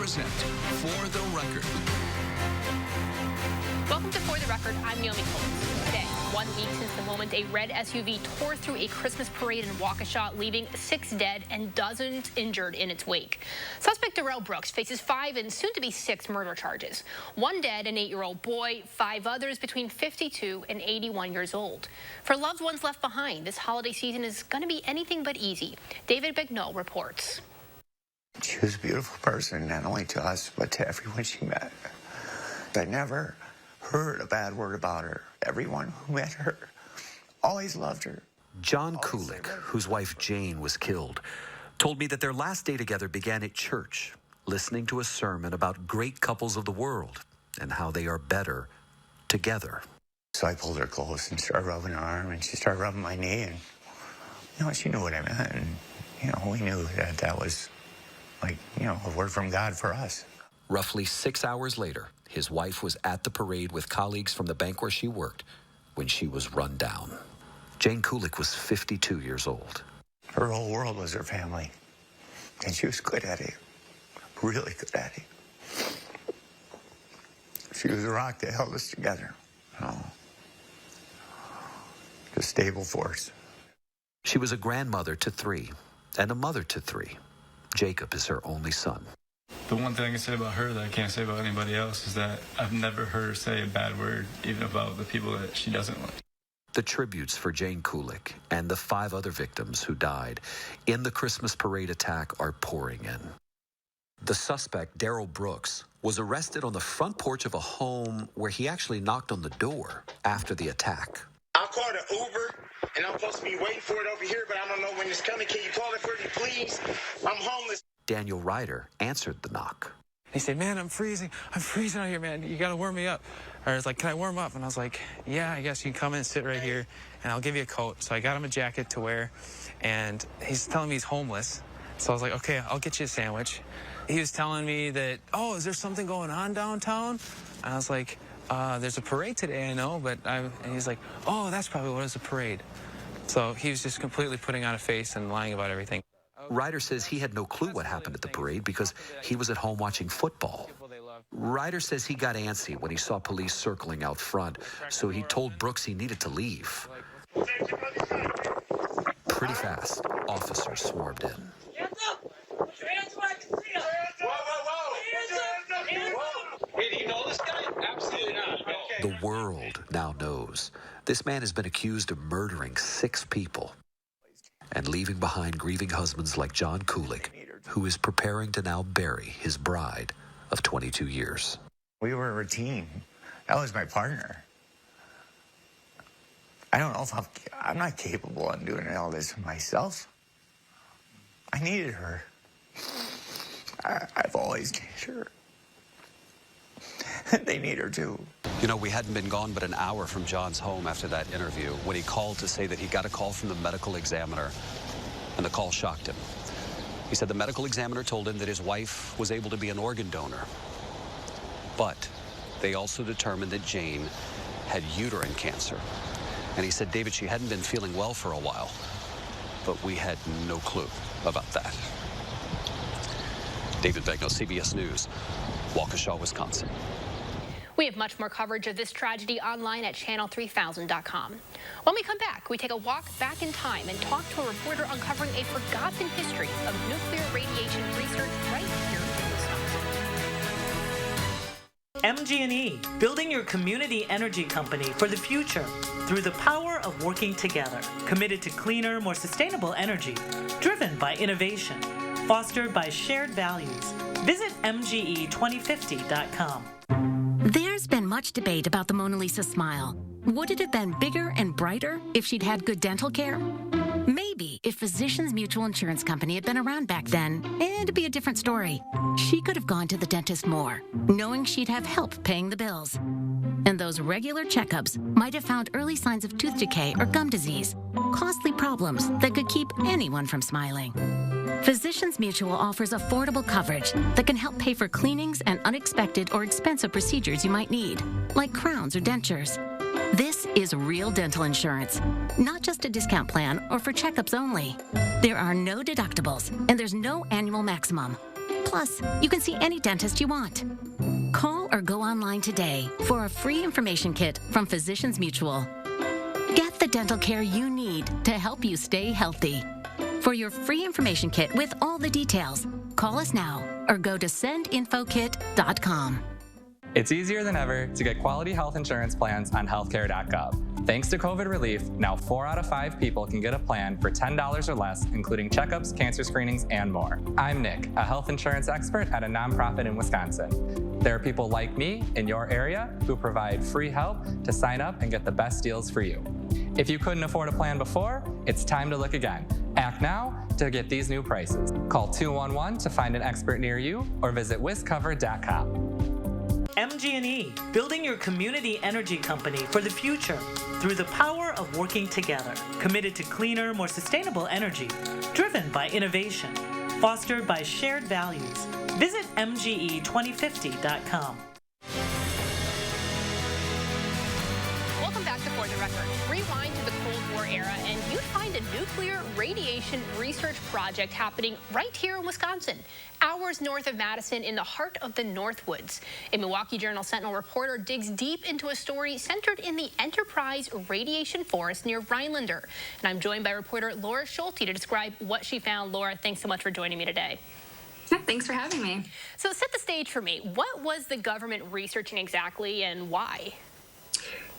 present For the Record. Welcome to For the Record. I'm Naomi Coles. Today, 1 week since the moment a red SUV tore through a Christmas parade in Waukesha, leaving 6 dead and dozens injured in its wake. Suspect Darrell Brooks faces 5 and soon-to-be 6 murder charges. 1 dead, an 8-year-old boy, 5 others between 52 and 81 years old. For loved ones left behind, this holiday season is going to be anything but easy. David Bignall reports. She was a beautiful person, not only to us, but to everyone she met. I never heard a bad word about her. Everyone who met her always loved her. John Kulik, whose wife Jane was killed, told me that their last day together began at church, listening to a sermon about great couples of the world and how they are better together. So I pulled her close and started rubbing her arm, and she started rubbing my knee, and, she knew what I meant, and, we knew that that was, a word from God for us. Roughly 6 hours later, his wife was at the parade with colleagues from the bank where she worked when she was run down. Jane Kulik was 52 years old. Her whole world was her family, and she was good at it, really good at it. She was a rock that held us together, a stable force. She was a grandmother to 3 and a mother to 3. Jacob is her only son. The one thing I can say about her that I can't say about anybody else is that I've never heard her say a bad word, even about the people that she doesn't like. The tributes for Jane Kulik and the 5 other victims who died in the Christmas parade attack are pouring in. The suspect, Darrell Brooks, was arrested on the front porch of a home where he actually knocked on the door after the attack. I called an Uber, and I'm supposed to be waiting for it over here, but I don't know when it's coming. Can you call it for me, please? I'm homeless. Daniel Ryder answered the knock. He said, "Man, I'm freezing. I'm freezing out here, man. You got to warm me up." Or it's like, "Can I warm up?" And I was like, "Yeah, I guess you can come in and sit right here, and I'll give you a coat." So I got him a jacket to wear, and he's telling me he's homeless. So I was like, "Okay, I'll get you a sandwich." He was telling me that, "Oh, is there something going on downtown?" And I was like, "There's a parade today, I know, but and he's like, "Oh, that's probably what is a parade." So he was just completely putting on a face and lying about everything. Ryder says he had no clue what happened at the parade because he was at home watching football. Ryder says he got antsy when he saw police circling out front, so he told Brooks he needed to leave. Pretty fast, officers swarmed in. Hands up! Put your hands where I can see them! Whoa! Hands up! Hey, do you know this guy? Absolutely not. Okay. The world now knows this man has been accused of murdering 6 people and leaving behind grieving husbands like John Kulik, who is preparing to now bury his bride of 22 years. We were a routine. That was my partner. I don't know if I'm not capable of doing all this myself. I needed her. I've always needed her. They need her too. We hadn't been gone but an hour from John's home after that interview when he called to say that he got a call from the medical examiner, and the call shocked him. He said the medical examiner told him that his wife was able to be an organ donor, but they also determined that Jane had uterine cancer. And he said, "David, she hadn't been feeling well for a while, but we had no clue about that." David Bignall, CBS News, Waukesha, Wisconsin. We have much more coverage of this tragedy online at channel3000.com. When we come back, we take a walk back in time and talk to a reporter uncovering a forgotten history of nuclear radiation research right here in Wisconsin. MG&E, building your community energy company for the future through the power of working together. Committed to cleaner, more sustainable energy, driven by innovation, fostered by shared values. Visit MGE2050.com. There's been much debate about the Mona Lisa smile. Would it have been bigger and brighter if she'd had good dental care? Maybe if Physicians Mutual Insurance Company had been around back then, it'd be a different story. She could have gone to the dentist more, knowing she'd have help paying the bills. And those regular checkups might have found early signs of tooth decay or gum disease, costly problems that could keep anyone from smiling. Physicians Mutual offers affordable coverage that can help pay for cleanings and unexpected or expensive procedures you might need, like crowns or dentures. This is real dental insurance, not just a discount plan or for checkups only. There are no deductibles, and there's no annual maximum. Plus, you can see any dentist you want. Call or go online today for a free information kit from Physicians Mutual. Get the dental care you need to help you stay healthy. For your free information kit with all the details, call us now or go to sendinfokit.com. It's easier than ever to get quality health insurance plans on healthcare.gov. Thanks to COVID relief, now 4 out of 5 people can get a plan for $10 or less, including checkups, cancer screenings, and more. I'm Nick, a health insurance expert at a nonprofit in Wisconsin. There are people like me in your area who provide free help to sign up and get the best deals for you. If you couldn't afford a plan before, it's time to look again. Act now to get these new prices. Call 211 to find an expert near you or visit wiscover.com. MG&E, building your community energy company for the future through the power of working together. Committed to cleaner, more sustainable energy, driven by innovation, fostered by shared values. Visit MGE2050.com. Welcome back to For the Record. Rewind to the Cold War era and you'd find a nuclear radiation research project happening right here in Wisconsin, hours north of Madison in the heart of the Northwoods. A Milwaukee Journal-Sentinel reporter digs deep into a story centered in the Enterprise Radiation Forest near Rhinelander. And I'm joined by reporter Laura Schulte to describe what she found. Laura, thanks so much for joining me today. Yeah, thanks for having me. So set the stage for me. What was the government researching exactly and why?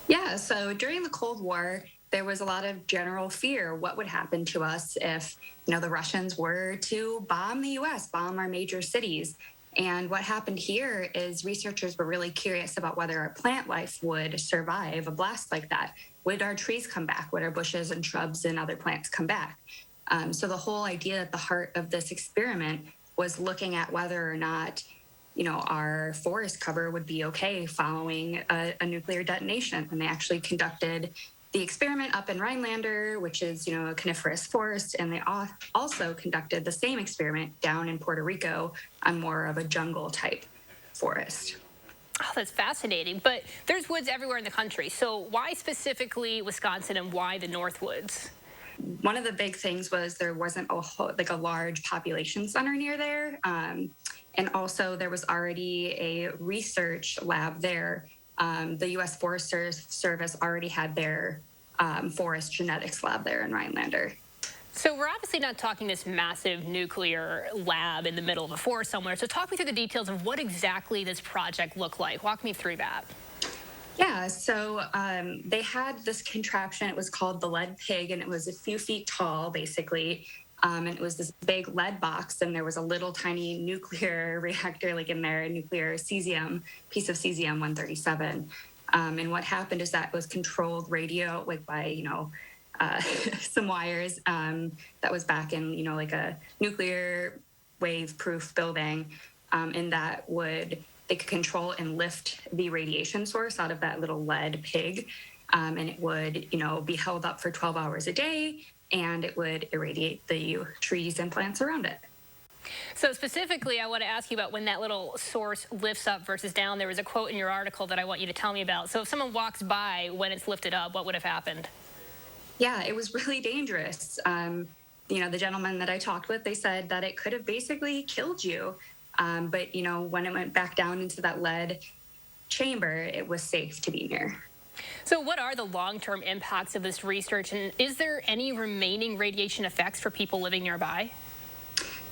Yeah, so during the Cold War, there was a lot of general fear. What would happen to us if, the Russians were to bomb the U.S., bomb our major cities? And what happened here is researchers were really curious about whether our plant life would survive a blast like that. Would our trees come back? Would our bushes and shrubs and other plants come back? So the whole idea at the heart of this experiment was looking at whether or not our forest cover would be okay following a nuclear detonation. And they actually conducted the experiment up in Rhinelander, which is, a coniferous forest. And they also conducted the same experiment down in Puerto Rico on more of a jungle type forest. Oh, that's fascinating. But there's woods everywhere in the country. So why specifically Wisconsin and why the Northwoods? One of the big things was there wasn't a large population center near there. And also there was already a research lab there. The U.S. Forest Service already had their forest genetics lab there in Rhinelander. So we're obviously not talking this massive nuclear lab in the middle of a forest somewhere. So talk me through the details of what exactly this project looked like. Walk me through that. Yeah, so they had this contraption. It was called the lead pig, and it was a few feet tall, basically. And it was this big lead box, and there was a little tiny nuclear reactor in there, a nuclear cesium, piece of cesium-137. And what happened is that it was controlled radio by, some wires that was back in, a nuclear wave-proof building, and that they could control and lift the radiation source out of that little lead pig. And it would, be held up for 12 hours a day, and it would irradiate the trees and plants around it. So specifically, I want to ask you about when that little source lifts up versus down. There was a quote in your article that I want you to tell me about. So if someone walks by when it's lifted up, what would have happened? Yeah, it was really dangerous. The gentleman that I talked with, they said that it could have basically killed you. But, when it went back down into that lead chamber, it was safe to be near. So what are the long-term impacts of this research, and is there any remaining radiation effects for people living nearby?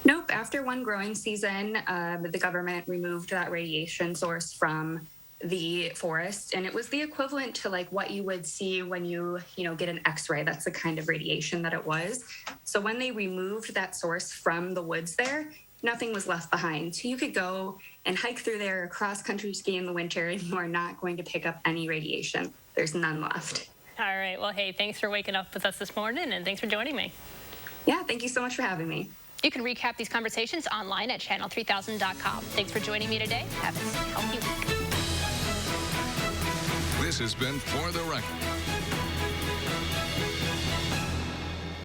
Nope. After one growing season, the government removed that radiation source from the forest, and it was the equivalent to what you would see when you get an X-ray. That's the kind of radiation that it was. So when they removed that source from the woods there, nothing was left behind. So you could go and hike through there, cross-country ski in the winter, and you are not going to pick up any radiation. There's none left. All right. Well, hey, thanks for waking up with us this morning, and thanks for joining me. Yeah, thank you so much for having me. You can recap these conversations online at channel3000.com. Thanks for joining me today. Have a healthy week. This has been For the Record.